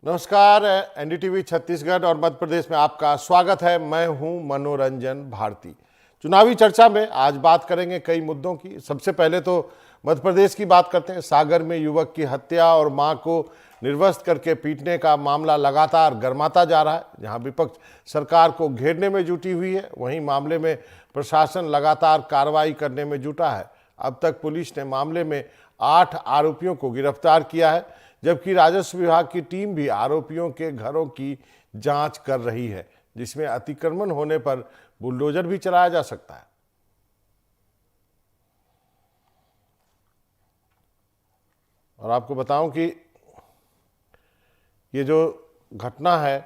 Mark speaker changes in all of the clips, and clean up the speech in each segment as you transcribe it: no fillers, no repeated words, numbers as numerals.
Speaker 1: नमस्कार। एनडीटीवी छत्तीसगढ़ और मध्य प्रदेश में आपका स्वागत है। मैं हूं मनोरंजन भारती। चुनावी चर्चा में आज बात करेंगे कई मुद्दों की। सबसे पहले तो मध्य प्रदेश की बात करते हैं। सागर में युवक की हत्या और मां को निर्वस्त्र करके पीटने का मामला लगातार गर्माता जा रहा है। जहां विपक्ष सरकार को घेरने में जुटी हुई है, वहीं मामले में प्रशासन लगातार कार्रवाई करने में जुटा है। अब तक पुलिस ने मामले में 8 आरोपियों को गिरफ्तार किया है, जबकि राजस्व विभाग की टीम भी आरोपियों के घरों की जांच कर रही है, जिसमें अतिक्रमण होने पर बुलडोजर भी चलाया जा सकता है। और आपको बताऊं कि ये जो घटना है,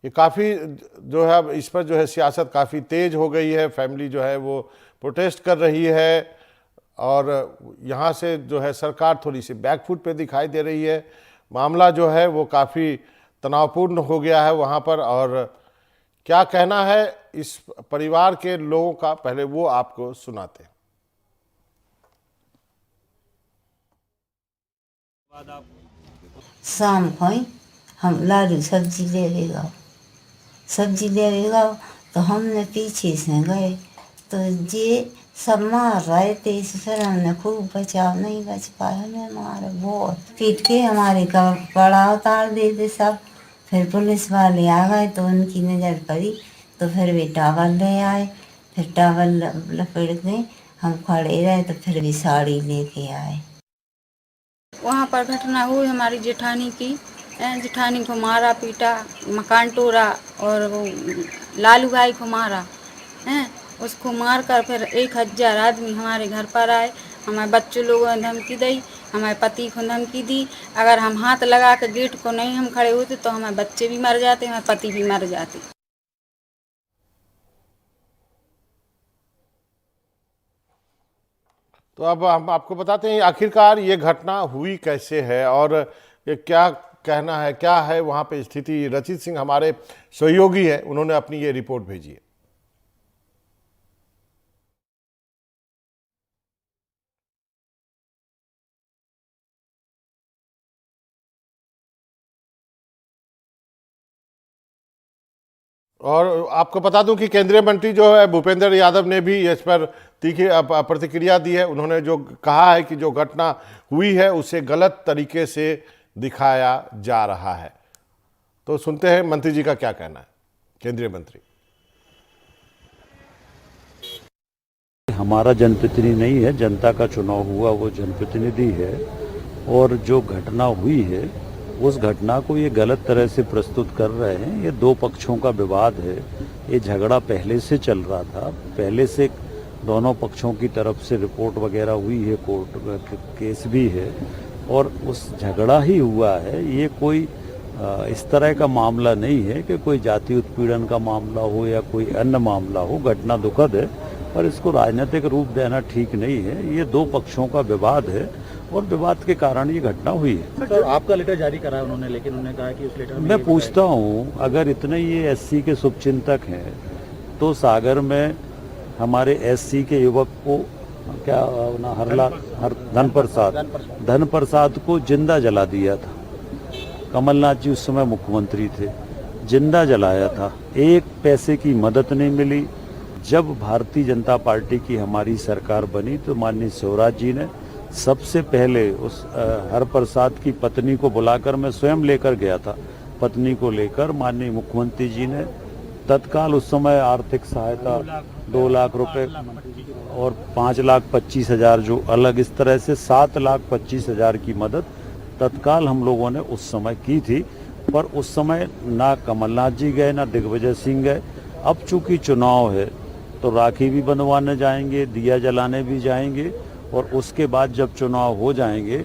Speaker 1: ये काफ़ी जो है, इस पर जो है सियासत काफ़ी तेज हो गई है। फैमिली जो है वो प्रोटेस्ट कर रही है और यहाँ से जो है सरकार थोड़ी सी बैकफुट पे दिखाई दे रही है। मामला जो है वो काफ़ी तनावपूर्ण हो गया है वहाँ पर। और क्या कहना है इस परिवार के लोगों का, पहले वो आपको सुनाते हैं।
Speaker 2: शाम को हम लाडू सब्जी लेवेगा तो हमने पीछे से गए तो ये सब मार रहे थे। फिर हमने खूब बचाव, नहीं बच पाया, हमें मारे बहुत पीट के, हमारे कपड़ा उतार देते सब। फिर पुलिस वाले आ गए तो उनकी नज़र पड़ी तो फिर वे टावल ले आए। फिर टावल लपेट के हम खड़े रहे तो फिर भी साड़ी लेके आए।
Speaker 3: वहाँ पर घटना हुई हमारी जेठानी की। जेठानी को मारा पीटा, मकान तोड़ा और वो लालू भाई को मारा हैं। उसको मारकर फिर 1000 आदमी हमारे घर पर आए। हमारे बच्चों लोगों ने धमकी दी, हमारे पति को धमकी दी, अगर हम हाथ लगा कर गेट को नहीं हम खड़े होते तो हमारे बच्चे भी मर जाते, हमारे पति भी मर जाते।
Speaker 1: तो अब हम आपको बताते हैं आखिरकार ये घटना हुई कैसे है और ये क्या कहना है, क्या है वहाँ पे स्थिति। रचित सिंह हमारे सहयोगी हैं, उन्होंने अपनी ये रिपोर्ट भेजी है। और आपको बता दूं कि केंद्रीय मंत्री जो है भूपेंद्र यादव ने भी इस पर तीखी प्रतिक्रिया दी है। उन्होंने जो कहा है कि जो घटना हुई है उसे गलत तरीके से दिखाया जा रहा है। तो सुनते हैं मंत्री जी का क्या कहना है। केंद्रीय मंत्री:
Speaker 4: हमारा जनप्रतिनिधि नहीं है, जनता का चुनाव हुआ वो जनप्रतिनिधि है, और जो घटना हुई है उस घटना को ये गलत तरह से प्रस्तुत कर रहे हैं। ये दो पक्षों का विवाद है, ये झगड़ा पहले से चल रहा था, पहले से दोनों पक्षों की तरफ से रिपोर्ट वगैरह हुई है, कोर्ट केस भी है और उस झगड़ा ही हुआ है। ये कोई इस तरह का मामला नहीं है कि कोई जाति उत्पीड़न का मामला हो या कोई अन्य मामला हो। घटना दुखद है पर इसको राजनीतिक रूप देना ठीक नहीं है। ये दो पक्षों का विवाद है और विवाद के कारण ये घटना हुई है।
Speaker 5: सर, आपका लेटर जारी करा उन्होंने, लेकिन उन्होंने कहा कि उस लेटर में
Speaker 4: मैं पूछता हूँ, अगर इतने ये एससी के शुभचिंतक हैं तो सागर में हमारे एससी के युवक को क्या धन प्रसाद को जिंदा जला दिया था। कमलनाथ जी उस समय मुख्यमंत्री थे, जिंदा जलाया था, एक पैसे की मदद नहीं मिली। जब भारतीय जनता पार्टी की हमारी सरकार बनी तो माननीय शिवराज जी ने सबसे पहले उस हर प्रसाद की पत्नी को बुलाकर, मैं स्वयं लेकर गया था, पत्नी को लेकर माननीय मुख्यमंत्री जी ने तत्काल उस समय आर्थिक सहायता 2 लाख रुपए और 5,25,000 जो अलग, इस तरह से 7,25,000 की मदद तत्काल हम लोगों ने उस समय की थी। पर उस समय ना कमलनाथ जी गए ना दिग्विजय सिंह गए। अब चूंकि चुनाव है तो राखी भी बंधवाने जाएंगे, दिया जलाने भी जाएंगे, और उसके बाद जब चुनाव हो जाएंगे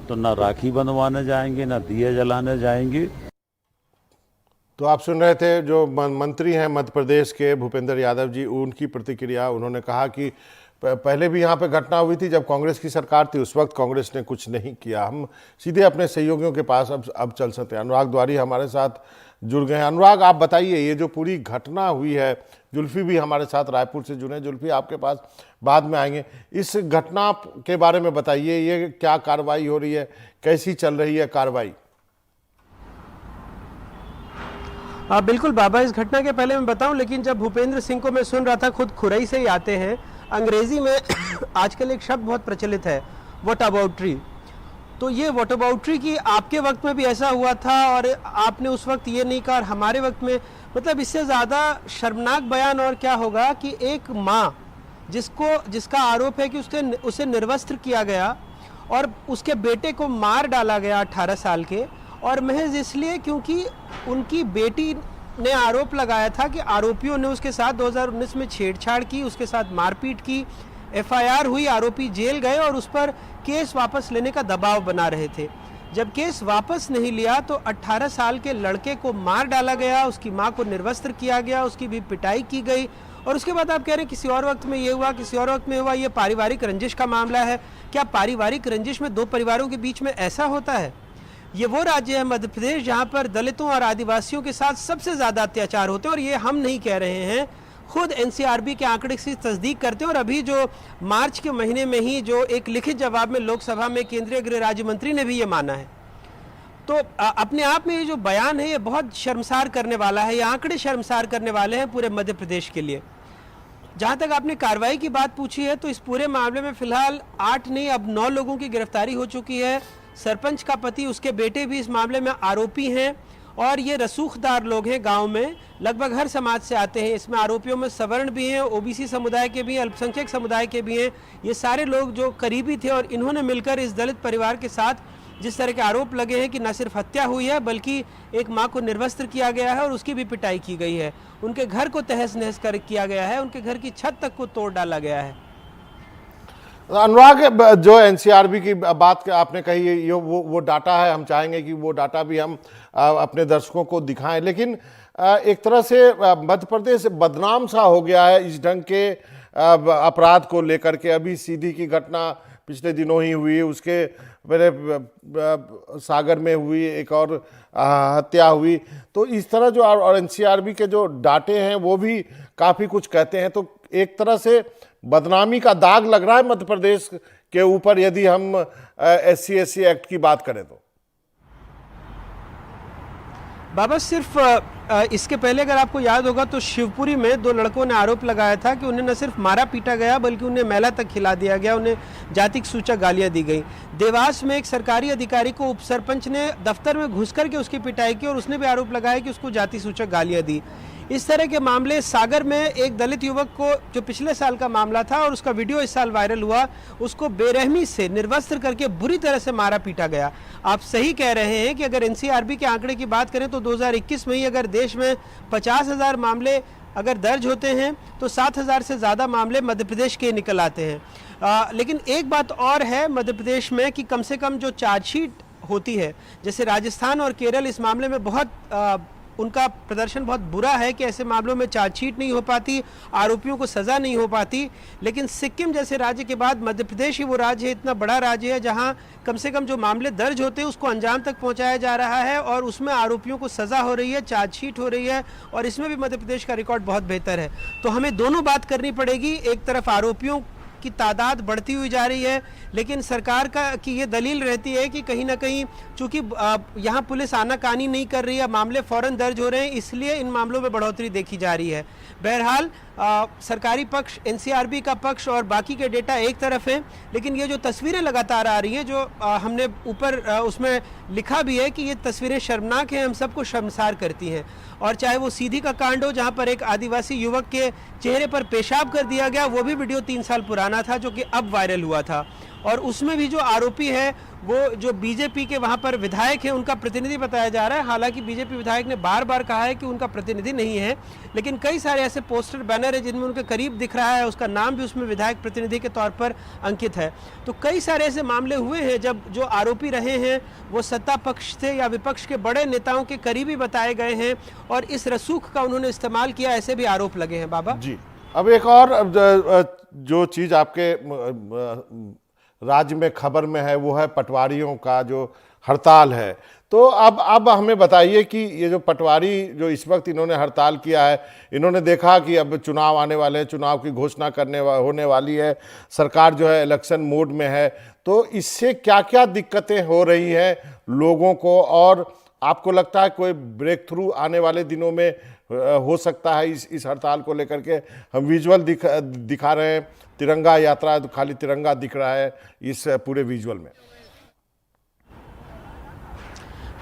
Speaker 4: तो ना राखी बंधवाने जाएंगे ना दिया जलाने जाएंगे।
Speaker 1: तो आप सुन रहे थे जो मंत्री हैं मध्य प्रदेश के भूपेंद्र यादव जी, उनकी प्रतिक्रिया। उन्होंने कहा कि पहले भी यहाँ पे घटना हुई थी जब कांग्रेस की सरकार थी, उस वक्त कांग्रेस ने कुछ नहीं किया। हम सीधे अपने सहयोगियों के पास अब चल सकते हैं। अनुराग द्वारी हमारे साथ जुड़ गए हैं। अनुराग, आप बताइए, ये जो पूरी घटना हुई है, जुल्फी भी हमारे साथ रायपुर से जुड़े हैं। जुल्फी, आपके पास बाद में आएंगे। इस घटना के बारे में बताइए, ये क्या कार्रवाई हो रही है, कैसी चल रही है कार्रवाई?
Speaker 6: बिल्कुल बाबा, इस घटना के पहले मैं बताऊं, लेकिन जब भूपेंद्र सिंह को मैं सुन रहा था, खुद खुरई से ही आते हैं। अंग्रेजी में आजकल एक शब्द बहुत प्रचलित है, व्हाट अबाउट ट्री। तो ये व्हाट अबाउट ट्री की आपके वक्त में भी ऐसा हुआ था और आपने उस वक्त ये नहीं कहा, और हमारे वक्त में, मतलब इससे ज़्यादा शर्मनाक बयान और क्या होगा कि एक माँ जिसका आरोप है कि उसे निर्वस्त्र किया गया और उसके बेटे को मार डाला गया 18 साल के, और महज इसलिए क्योंकि उनकी बेटी ने आरोप लगाया था कि आरोपियों ने उसके साथ 2019 में छेड़छाड़ की, उसके साथ मारपीट की। एफआईआर हुई, आरोपी जेल गए और उस पर केस वापस लेने का दबाव बना रहे थे। जब केस वापस नहीं लिया तो 18 साल के लड़के को मार डाला गया, उसकी मां को निर्वस्त्र किया गया, उसकी भी पिटाई की गई, और उसके बाद आप कह रहे हैं किसी और वक्त में ये हुआ, किसी और वक्त में हुआ। ये पारिवारिक रंजिश का मामला है। क्या पारिवारिक रंजिश में दो परिवारों के बीच में ऐसा होता है? ये वो राज्य है मध्य प्रदेश जहाँ पर दलितों और आदिवासियों के साथ सबसे ज़्यादा अत्याचार होते हैं, और ये हम नहीं कह रहे हैं, खुद एनसीआरबी के आंकड़े की तस्दीक करते हैं। और अभी जो मार्च के महीने में ही जो एक लिखित जवाब में लोकसभा में केंद्रीय गृह राज्य मंत्री ने भी ये माना है। तो अपने आप में ये जो बयान है ये बहुत शर्मसार करने वाला है, ये आंकड़े शर्मसार करने वाले हैं पूरे मध्य प्रदेश के लिए। जहाँ तक आपने कार्रवाई की बात पूछी है, तो इस पूरे मामले में फिलहाल 8 नहीं अब 9 लोगों की गिरफ्तारी हो चुकी है। सरपंच का पति, उसके बेटे भी इस मामले में आरोपी हैं, और ये रसूखदार लोग हैं, गांव में लगभग हर समाज से आते हैं। इसमें आरोपियों में सवर्ण भी हैं, ओबीसी समुदाय के भी हैं, अल्पसंख्यक समुदाय के भी हैं। ये सारे लोग जो करीबी थे और इन्होंने मिलकर इस दलित परिवार के साथ जिस तरह के आरोप लगे हैं कि न सिर्फ हत्या हुई है बल्कि एक मां को निर्वस्त्र किया गया है और उसकी भी पिटाई की गई है, उनके घर को तहस नहस कर किया गया है, उनके घर की छत तक को तोड़ डाला गया है।
Speaker 1: अनुराग, जो एनसीआरबी की बात आपने कही है, ये वो डाटा है, हम चाहेंगे कि वो डाटा भी हम अपने दर्शकों को दिखाएं। लेकिन एक तरह से मध्य प्रदेश बदनाम सा हो गया है इस ढंग के अपराध को लेकर के। अभी सीधी की घटना पिछले दिनों ही हुई, उसके पहले सागर में हुई एक और हत्या हुई। तो इस तरह जो और एनसीआरबी के जो डाटे हैं वो भी काफ़ी कुछ कहते हैं। तो एक तरह से बदनामी का दाग लग रहा है मध्य प्रदेश के ऊपर, यदि हम SC/SC एक्ट की बात करें तो।
Speaker 6: बाबा, सिर्फ इसके पहले अगर आपको याद होगा तो शिवपुरी में 2 लड़कों ने आरोप लगाया था कि उन्हें न सिर्फ मारा पीटा गया बल्कि उन्हें मैला तक खिला दिया गया, उन्हें जातिक सूचक गालियां दी गई। देवास में एक सरकारी अधिकारी को उप सरपंच ने दफ्तर में घुस करके उसकी पिटाई की और उसने भी आरोप लगाया कि उसको जाति सूचक गालियां दी। इस तरह के मामले सागर में एक दलित युवक को, जो पिछले साल का मामला था और उसका वीडियो इस साल वायरल हुआ, उसको बेरहमी से निर्वस्त्र करके बुरी तरह से मारा पीटा गया। आप सही कह रहे हैं कि अगर एनसीआरबी के आंकड़े की बात करें तो 2021 में ही अगर देश में 50,000 मामले अगर दर्ज होते हैं तो 7,000 से ज़्यादा मामले मध्य प्रदेश के निकल आते हैं। लेकिन एक बात और है मध्य प्रदेश में कि कम से कम जो चार्जशीट होती है, जैसे राजस्थान और केरल इस मामले में बहुत उनका प्रदर्शन बहुत बुरा है कि ऐसे मामलों में चार्जशीट नहीं हो पाती, आरोपियों को सज़ा नहीं हो पाती। लेकिन सिक्किम जैसे राज्य के बाद मध्य प्रदेश ही वो राज्य है, इतना बड़ा राज्य है, जहां कम से कम जो मामले दर्ज होते हैं उसको अंजाम तक पहुंचाया जा रहा है और उसमें आरोपियों को सज़ा हो रही है, चार्जशीट हो रही है, और इसमें भी मध्य प्रदेश का रिकॉर्ड बहुत बेहतर है। तो हमें दोनों बात करनी पड़ेगी। एक तरफ आरोपियों की तादाद बढ़ती हुई जा रही है, लेकिन सरकार की ये दलील रहती है कि कहीं ना कहीं चूंकि यहाँ पुलिस आनाकानी नहीं कर रही है, मामले फौरन दर्ज हो रहे हैं, इसलिए इन मामलों में बढ़ोतरी देखी जा रही है। बहरहाल सरकारी पक्ष, एनसीआरबी का पक्ष और बाकी के डेटा एक तरफ है, लेकिन ये जो तस्वीरें लगातार आ रही हैं, जो हमने ऊपर उसमें लिखा भी है कि ये तस्वीरें शर्मनाक हैं, हम सबको शर्मसार करती हैं। और चाहे वो सीधी का कांड हो जहाँ पर एक आदिवासी युवक के चेहरे पर पेशाब कर दिया गया, वो भी वीडियो 3 साल पुराना था जो कि अब वायरल हुआ था, और उसमें भी जो आरोपी है वो जो बीजेपी के वहाँ पर विधायक हैं उनका प्रतिनिधि बताया जा रहा है। हालांकि बीजेपी विधायक ने बार बार कहा है कि उनका प्रतिनिधि नहीं है, लेकिन कई सारे ऐसे पोस्टर बैनर है जिनमें उनके करीब दिख रहा है, उसका नाम भी उसमें विधायक प्रतिनिधि के तौर पर अंकित है। तो कई सारे ऐसे मामले हुए हैं जब जो आरोपी रहे हैं वो सत्ता पक्ष से या विपक्ष के बड़े नेताओं के करीबी बताए गए हैं और इस रसूख का उन्होंने इस्तेमाल किया, ऐसे भी आरोप लगे हैं। बाबा
Speaker 1: जी, अब एक और जो चीज़ आपके राज्य में खबर में है वो है पटवारियों का जो हड़ताल है। तो अब हमें बताइए कि ये जो पटवारी जो इस वक्त इन्होंने हड़ताल किया है, इन्होंने देखा कि अब चुनाव आने वाले हैं, चुनाव की घोषणा होने वाली है, सरकार जो है इलेक्शन मोड में है, तो इससे क्या क्या दिक्कतें हो रही हैं लोगों को, और आपको लगता है कोई ब्रेक थ्रू आने वाले दिनों में हो सकता है इस हड़ताल को लेकर के? हम विजुअल दिखा रहे हैं, तिरंगा यात्रा, तो खाली तिरंगा दिख रहा है इस पूरे विजुअल में।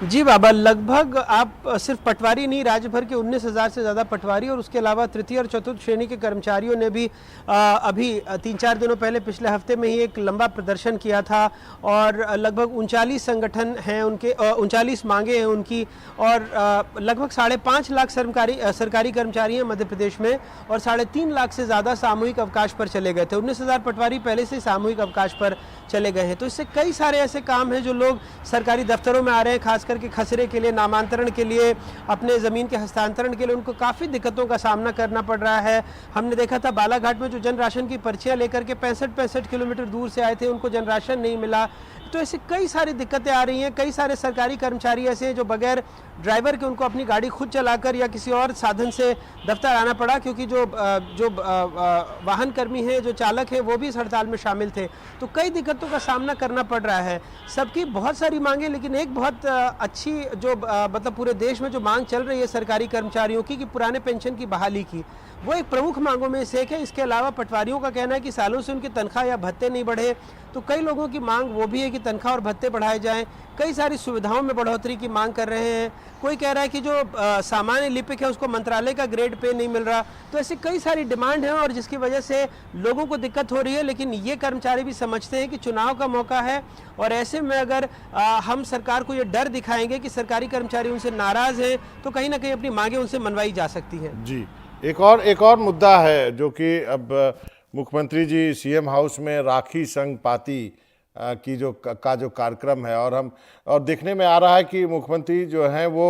Speaker 6: जी बाबा, लगभग आप सिर्फ पटवारी नहीं, राज्य भर के 19,000 से ज़्यादा पटवारी और उसके अलावा तृतीय और चतुर्थ श्रेणी के कर्मचारियों ने भी अभी 3-4 दिनों पहले पिछले हफ्ते में ही एक लंबा प्रदर्शन किया था और लगभग 39 संगठन हैं उनके, 39 मांगे हैं उनकी, और लगभग 5.5 लाख सरकारी कर्मचारी हैं मध्य प्रदेश में और 3.5 लाख से ज़्यादा सामूहिक अवकाश पर चले गए थे। 19,000 पटवारी पहले से सामूहिक अवकाश पर चले गए हैं। तो इससे कई सारे ऐसे काम हैं जो लोग सरकारी दफ्तरों में आ रहे हैं, खास करके खसरे के लिए, नामांतरण के लिए, अपने ज़मीन के हस्तांतरण के लिए उनको काफ़ी दिक्कतों का सामना करना पड़ रहा है। हमने देखा था बालाघाट में जो जन राशन की पर्चियाँ लेकर के 65 किलोमीटर दूर से आए थे, उनको जन राशन नहीं मिला। तो ऐसे कई सारी दिक्कतें आ रही हैं। कई सारे सरकारी कर्मचारी ऐसे हैं जो बगैर ड्राइवर के उनको अपनी गाड़ी खुद चलाकर या किसी और साधन से दफ्तर आना पड़ा, क्योंकि जो वाहन कर्मी हैं, जो चालक हैं, वो भी इस हड़ताल में शामिल थे। तो कई दिक्कतों का सामना करना पड़ रहा है। सबकी बहुत सारी मांगे, लेकिन एक बहुत अच्छी जो मतलब पूरे देश में जो मांग चल रही है सरकारी कर्मचारियों की, कि पुराने पेंशन की बहाली की, वो एक प्रमुख मांगों में से एक है। इसके अलावा पटवारियों का कहना है कि सालों से उनकी तनख्वाह या भत्ते नहीं बढ़े, तो कई लोगों की मांग वो भी है कि तनख्वाह और भत्ते बढ़ाए जाएं। कई सारी सुविधाओं में बढ़ोतरी की मांग कर रहे हैं। कोई कह रहा है कि जो सामान्य लिपिक है उसको मंत्रालय का ग्रेड पे नहीं मिल रहा। तो ऐसी कई सारी डिमांड है और जिसकी वजह से लोगों को दिक्कत हो रही है। लेकिन ये कर्मचारी भी समझते हैं कि चुनाव का मौका है और ऐसे में अगर हम सरकार को ये डर दिखाएंगे कि सरकारी कर्मचारी उनसे नाराज हैं, तो कहीं ना कहीं अपनी मांगे उनसे मनवाई जा सकती हैं।
Speaker 1: जी, एक और मुद्दा है जो कि अब मुख्यमंत्री जी सीएम हाउस में राखी संघ पाती की जो कार्यक्रम है, और देखने में आ रहा है कि मुख्यमंत्री जो हैं वो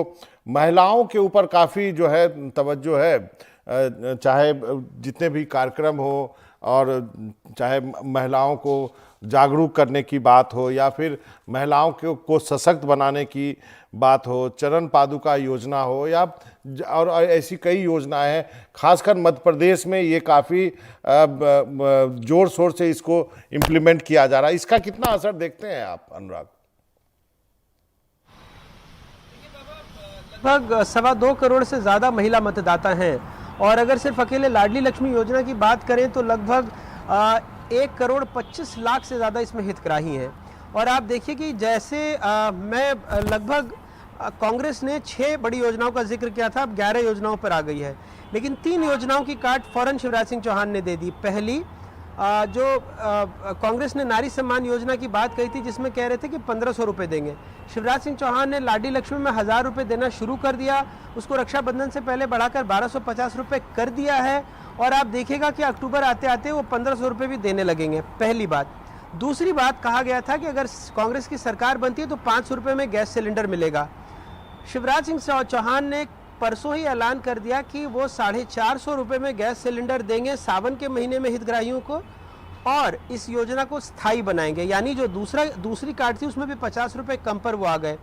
Speaker 1: महिलाओं के ऊपर काफ़ी जो है तवज्जो है, चाहे जितने भी कार्यक्रम हो और चाहे महिलाओं को जागरूक करने की बात हो या फिर महिलाओं को सशक्त बनाने की बात हो, चरण पादुका योजना हो या और ऐसी कई योजनाएं हैं। खासकर मध्य प्रदेश में ये काफ़ी जोर शोर से इसको इम्प्लीमेंट किया जा रहा है। इसका कितना असर देखते हैं आप, अनुराग?
Speaker 6: लगभग 2.25 करोड़ से ज़्यादा महिला मतदाता हैं और अगर सिर्फ अकेले लाडली लक्ष्मी योजना की बात करें तो लगभग 1.25 करोड़ से ज़्यादा इसमें हितग्राही हैं। और आप देखिए कि जैसे मैं लगभग कांग्रेस ने 6 बड़ी योजनाओं का जिक्र किया था, अब 11 योजनाओं पर आ गई है, लेकिन 3 योजनाओं की काट फौरन शिवराज सिंह चौहान ने दे दी। पहली जो कांग्रेस ने नारी सम्मान योजना की बात कही थी, जिसमें कह रहे थे कि 1,500 रुपये देंगे, शिवराज सिंह चौहान ने लाडली लक्ष्मी में 1,000 रुपये देना शुरू कर दिया। उसको रक्षाबंधन से पहले बढ़ाकर 1,250 रुपये कर दिया है और आप देखिएगा कि अक्टूबर आते आते वो 1,500 रुपये भी देने लगेंगे। पहली बात। दूसरी बात, कहा गया था कि अगर कांग्रेस की सरकार बनती है तो 500 रुपये में गैस सिलेंडर मिलेगा। शिवराज सिंह चौहान ने परसों ही ऐलान कर दिया कि वो 450 रुपये में गैस सिलेंडर देंगे सावन के महीने में हितग्राहियों को और इस योजना को स्थायी बनाएंगे। यानी जो दूसरी कार्ड थी उसमें भी 50 रुपये कम पर वो आ गए।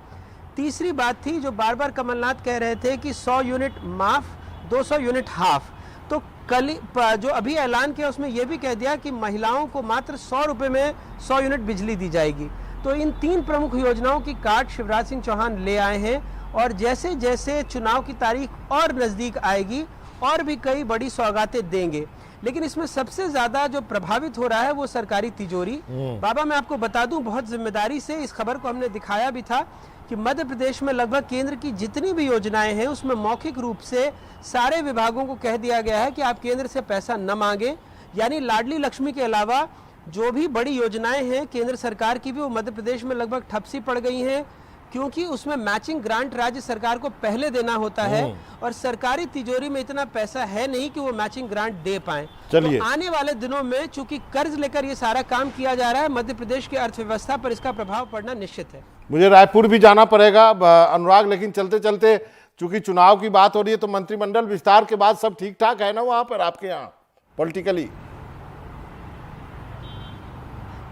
Speaker 6: तीसरी बात थी जो बार बार कमलनाथ कह रहे थे कि 100 यूनिट माफ, 200 यूनिट हाफ। तो कल जो अभी ऐलान किया उसमें यह भी कह दिया कि महिलाओं को मात्र 100 रुपये में 100 यूनिट बिजली दी जाएगी। तो इन 3 प्रमुख योजनाओं की कार्ड शिवराज सिंह चौहान ले आए हैं और जैसे जैसे चुनाव की तारीख और नज़दीक आएगी और भी कई बड़ी सौगातें देंगे। लेकिन इसमें सबसे ज़्यादा जो प्रभावित हो रहा है वो सरकारी तिजोरी। बाबा, मैं आपको बता दूं, बहुत जिम्मेदारी से इस खबर को हमने दिखाया भी था कि मध्य प्रदेश में लगभग केंद्र की जितनी भी योजनाएं हैं उसमें मौखिक रूप से सारे विभागों को कह दिया गया है कि आप केंद्र से पैसा न मांगें। यानी लाडली लक्ष्मी के अलावा जो भी बड़ी योजनाएं हैं केंद्र सरकार की भी, वो मध्य प्रदेश में लगभग ठप सी पड़ गई हैं, क्योंकि उसमें मैचिंग ग्रांट राज्य सरकार को पहले देना होता है और सरकारी तिजोरी में इतना पैसा है नहीं कि वो मैचिंग ग्रांट दे पाएं। तो आने वाले दिनों में चूंकि कर्ज लेकर ये सारा काम किया जा रहा है, मध्य प्रदेश की अर्थव्यवस्था पर इसका प्रभाव पड़ना निश्चित है।
Speaker 1: मुझे रायपुर भी जाना पड़ेगा अनुराग, लेकिन चलते चलते चूंकि चुनाव की बात हो रही है तो मंत्रिमंडल विस्तार के बाद सब ठीक ठाक है ना वहां पर आपके यहाँ पॉलिटिकली?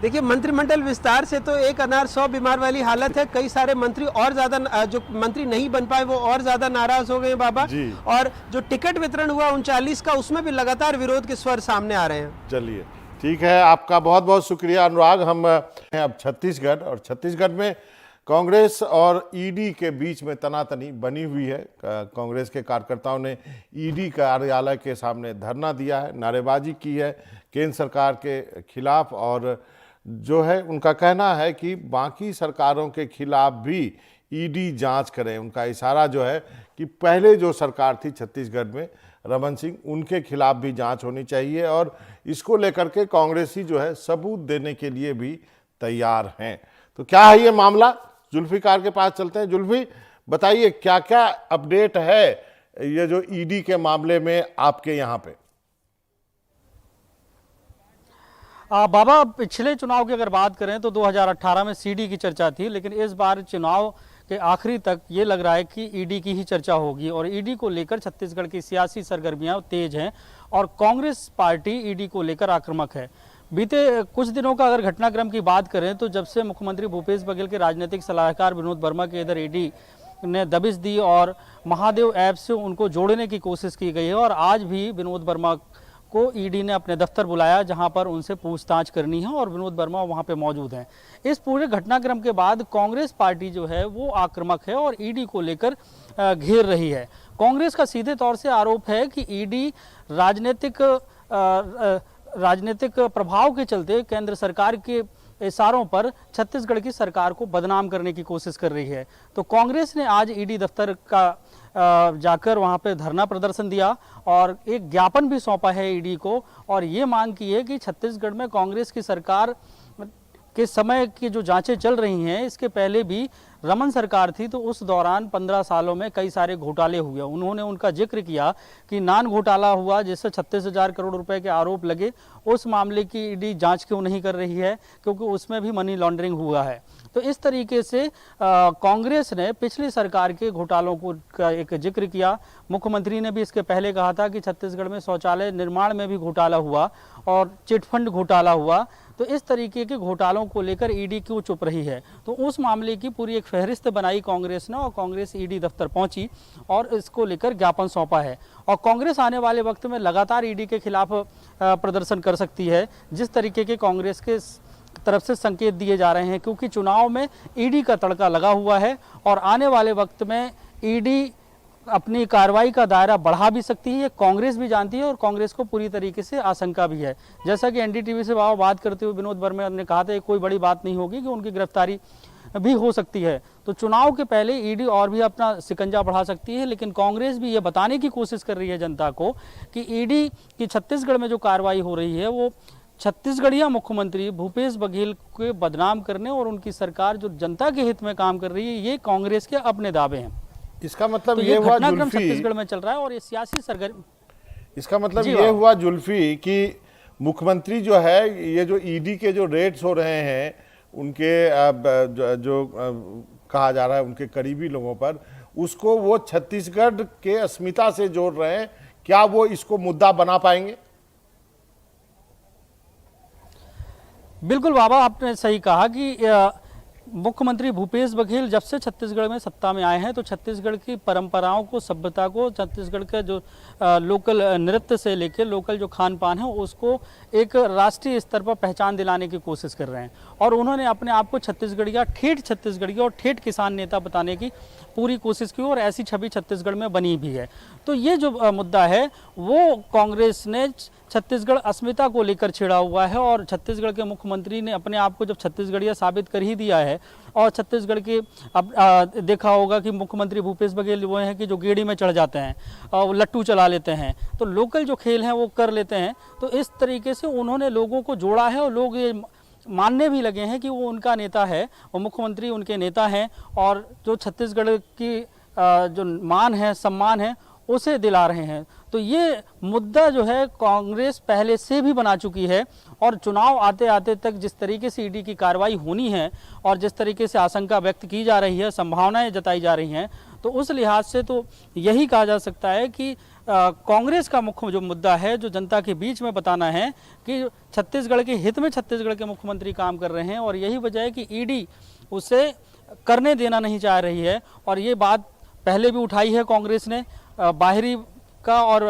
Speaker 6: देखिए, मंत्रिमंडल विस्तार से तो एक अनार 100 बीमार वाली हालत है। कई सारे मंत्री और ज्यादा जो मंत्री नहीं बन पाए वो और ज्यादा नाराज हो गए बाबा। और जो टिकट वितरण हुआ 39 का, उसमें भी लगातार विरोध के स्वर सामने आ रहे हैं।
Speaker 1: चलिए, ठीक है, आपका बहुत बहुत शुक्रिया अनुराग। हम हैं अब छत्तीसगढ़ और छत्तीसगढ़ में कांग्रेस और ईडी के बीच में तनातनी बनी हुई है। कांग्रेस के कार्यकर्ताओं ने ईडी कार्यालय के सामने धरना दिया है, नारेबाजी की है केंद्र सरकार के खिलाफ, और जो है उनका कहना है कि बाकी सरकारों के खिलाफ भी ईडी जांच करें। उनका इशारा जो है कि पहले जो सरकार थी छत्तीसगढ़ में रमन सिंह, उनके खिलाफ भी जांच होनी चाहिए, और इसको लेकर के कांग्रेसी जो है सबूत देने के लिए भी तैयार हैं। तो क्या है ये मामला, जुल्फिकार के पास चलते हैं। जुल्फी, बताइए क्या क्या अपडेट है ये जो ईडी के मामले में आपके यहाँ पे।
Speaker 5: बाबा, पिछले चुनाव की अगर बात करें तो 2018 में सीडी की चर्चा थी, लेकिन इस बार चुनाव के आखिरी तक ये लग रहा है कि ईडी की ही चर्चा होगी और ईडी को लेकर छत्तीसगढ़ की सियासी सरगर्मियां तेज हैं और कांग्रेस पार्टी ईडी को लेकर आक्रामक है। बीते कुछ दिनों का अगर घटनाक्रम की बात करें तो जब से मुख्यमंत्री भूपेश बघेल के राजनीतिक सलाहकार विनोद वर्मा के इधर ईडी ने दबिश दी और महादेव ऐप से उनको जोड़ने की कोशिश की गई है, और आज भी विनोद वर्मा को ईडी ने अपने दफ्तर बुलाया जहां पर उनसे पूछताछ करनी है और विनोद वर्मा वहां पे मौजूद हैं। इस पूरे घटनाक्रम के बाद कांग्रेस पार्टी जो है वो आक्रामक है और ईडी को लेकर घेर रही है। कांग्रेस का सीधे तौर से आरोप है कि ईडी राजनीतिक प्रभाव के चलते केंद्र सरकार के इशारों पर छत्तीसगढ़ की सरकार को बदनाम करने की कोशिश कर रही है। तो कांग्रेस ने आज ईडी दफ्तर का जाकर वहां पे धरना प्रदर्शन दिया और एक ज्ञापन भी सौंपा है ईडी को, और ये मांग की है कि छत्तीसगढ़ में कांग्रेस की सरकार के समय की जो जांचें चल रही हैं, इसके पहले भी रमन सरकार थी तो उस दौरान 15 सालों में कई सारे घोटाले हुए। उन्होंने उनका जिक्र किया कि नान घोटाला हुआ जिससे 36,000 करोड़ रुपए के आरोप लगे, उस मामले की ईडी जांच क्यों नहीं कर रही है, क्योंकि उसमें भी मनी लॉन्ड्रिंग हुआ है। तो इस तरीके से कांग्रेस ने पिछली सरकार के घोटालों को का एक जिक्र किया। मुख्यमंत्री ने भी इसके पहले कहा था कि छत्तीसगढ़ में शौचालय निर्माण में भी घोटाला हुआ और चिटफंड घोटाला हुआ। तो इस तरीके के घोटालों को लेकर ईडी क्यों चुप रही है, तो उस मामले की पूरी एक फहरिस्त बनाई कांग्रेस ने और कांग्रेस ईडी दफ्तर पहुंची और इसको लेकर ज्ञापन सौंपा है। और कांग्रेस आने वाले वक्त में लगातार ईडी के खिलाफ प्रदर्शन कर सकती है, जिस तरीके के कांग्रेस के तरफ से संकेत दिए जा रहे हैं, क्योंकि चुनाव में ईडी का तड़का लगा हुआ है और आने वाले वक्त में ईडी अपनी कार्रवाई का दायरा बढ़ा भी सकती है। ये कांग्रेस भी जानती है और कांग्रेस को पूरी तरीके से आशंका भी है। जैसा कि एनडीटीवी से बात करते हुए विनोद वर्मा ने कहा था, कोई बड़ी बात नहीं होगी कि उनकी गिरफ्तारी भी हो सकती है। तो चुनाव के पहले ईडी और भी अपना शिकंजा बढ़ा सकती है, लेकिन कांग्रेस भी ये बताने की कोशिश कर रही है जनता को कि ईडी की छत्तीसगढ़ में जो कार्रवाई हो रही है वो छत्तीसगढ़िया मुख्यमंत्री भूपेश बघेल को बदनाम करने और उनकी सरकार जो जनता के हित में काम कर रही है, ये कांग्रेस के अपने दावे हैं।
Speaker 1: इसका मतलब
Speaker 5: तो
Speaker 1: ये हुआ
Speaker 5: घटनाक्रम
Speaker 1: जुल्फी,
Speaker 5: छत्तीसगढ़ में चल रहा है और ये सियासी सरगर्मी,
Speaker 1: इसका मतलब ये हुआ जुल्फी कि मुख्यमंत्री जो है, ये जो ईडी के जो रेड्स हो रहे हैं उनके जो कहा जा रहा है उनके करीबी लोगों पर, उसको वो छत्तीसगढ़ के अस्मिता से जोड़ रहे हैं। क्या वो इसको मुद्दा बना पाएंगे?
Speaker 5: बिल्कुल बाबा, आपने सही कहा कि मुख्यमंत्री भूपेश बघेल जब से छत्तीसगढ़ में सत्ता में आए हैं तो छत्तीसगढ़ की परंपराओं को, सभ्यता को, छत्तीसगढ़ के जो लोकल नृत्य से लेकर लोकल जो खान पान है उसको एक राष्ट्रीय स्तर पर पहचान दिलाने की कोशिश कर रहे हैं और उन्होंने अपने आप को छत्तीसगढ़िया, ठेठ छत्तीसगढ़िया और ठेठ किसान नेता बताने की पूरी कोशिश की और ऐसी छवि छत्तीसगढ़ में बनी भी है। तो ये जो मुद्दा है वो कांग्रेस ने छत्तीसगढ़ अस्मिता को लेकर छिड़ा हुआ है और छत्तीसगढ़ के मुख्यमंत्री ने अपने आप को जब छत्तीसगढ़िया साबित कर ही दिया है और छत्तीसगढ़ के अब देखा होगा कि मुख्यमंत्री भूपेश बघेल वो हैं कि जो गेड़ी में चढ़ जाते हैं और लट्टू चला लेते हैं, तो लोकल जो खेल हैं वो कर लेते हैं। तो इस तरीके से उन्होंने लोगों को जोड़ा है और लोग ये मानने भी लगे हैं कि वो उनका नेता है और मुख्यमंत्री उनके नेता हैं और जो छत्तीसगढ़ की जो मान है, सम्मान है, उसे दिला रहे हैं। तो ये मुद्दा जो है कांग्रेस पहले से भी बना चुकी है और चुनाव आते आते तक जिस तरीके से ईडी की कार्रवाई होनी है और जिस तरीके से आशंका व्यक्त की जा रही है, संभावनाएं जताई जा रही हैं, तो उस लिहाज से तो यही कहा जा सकता है कि कांग्रेस का मुख्य जो मुद्दा है, जो जनता के बीच में बताना है कि छत्तीसगढ़ के हित में छत्तीसगढ़ के मुख्यमंत्री काम कर रहे हैं और यही वजह है कि ईडी उसे करने देना नहीं चाह रही है। और ये बात पहले भी उठाई है कांग्रेस ने, बाहरी का और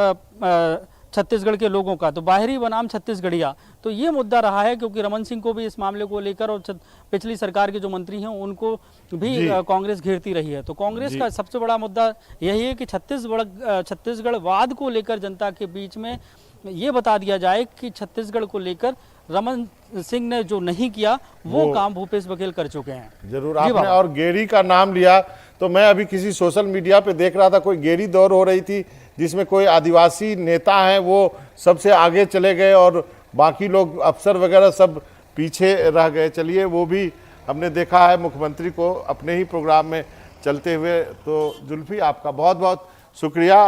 Speaker 5: छत्तीसगढ़ के लोगों का, तो बाहरी बनाम छत्तीसगढ़िया, तो ये मुद्दा रहा है क्योंकि रमन सिंह को भी इस मामले को लेकर और पिछली सरकार के जो मंत्री हैं उनको भी कांग्रेस घेरती रही है। तो कांग्रेस का सबसे बड़ा मुद्दा यही है कि छत्तीसगढ़वाद को लेकर जनता के बीच में ये बता दिया जाए कि छत्तीसगढ़ को लेकर रमन सिंह ने जो नहीं किया वो काम भूपेश बघेल कर चुके हैं।
Speaker 1: जरूर आपने और गेरी का नाम लिया, तो मैं अभी किसी सोशल मीडिया पे देख रहा था, कोई गेरी दौड़ हो रही थी जिसमें कोई आदिवासी नेता हैं वो सबसे आगे चले गए और बाकी लोग अफसर वगैरह सब पीछे रह गए। चलिए वो भी हमने देखा है मुख्यमंत्री को अपने ही प्रोग्राम में चलते हुए। तो जुल्फी आपका बहुत बहुत शुक्रिया।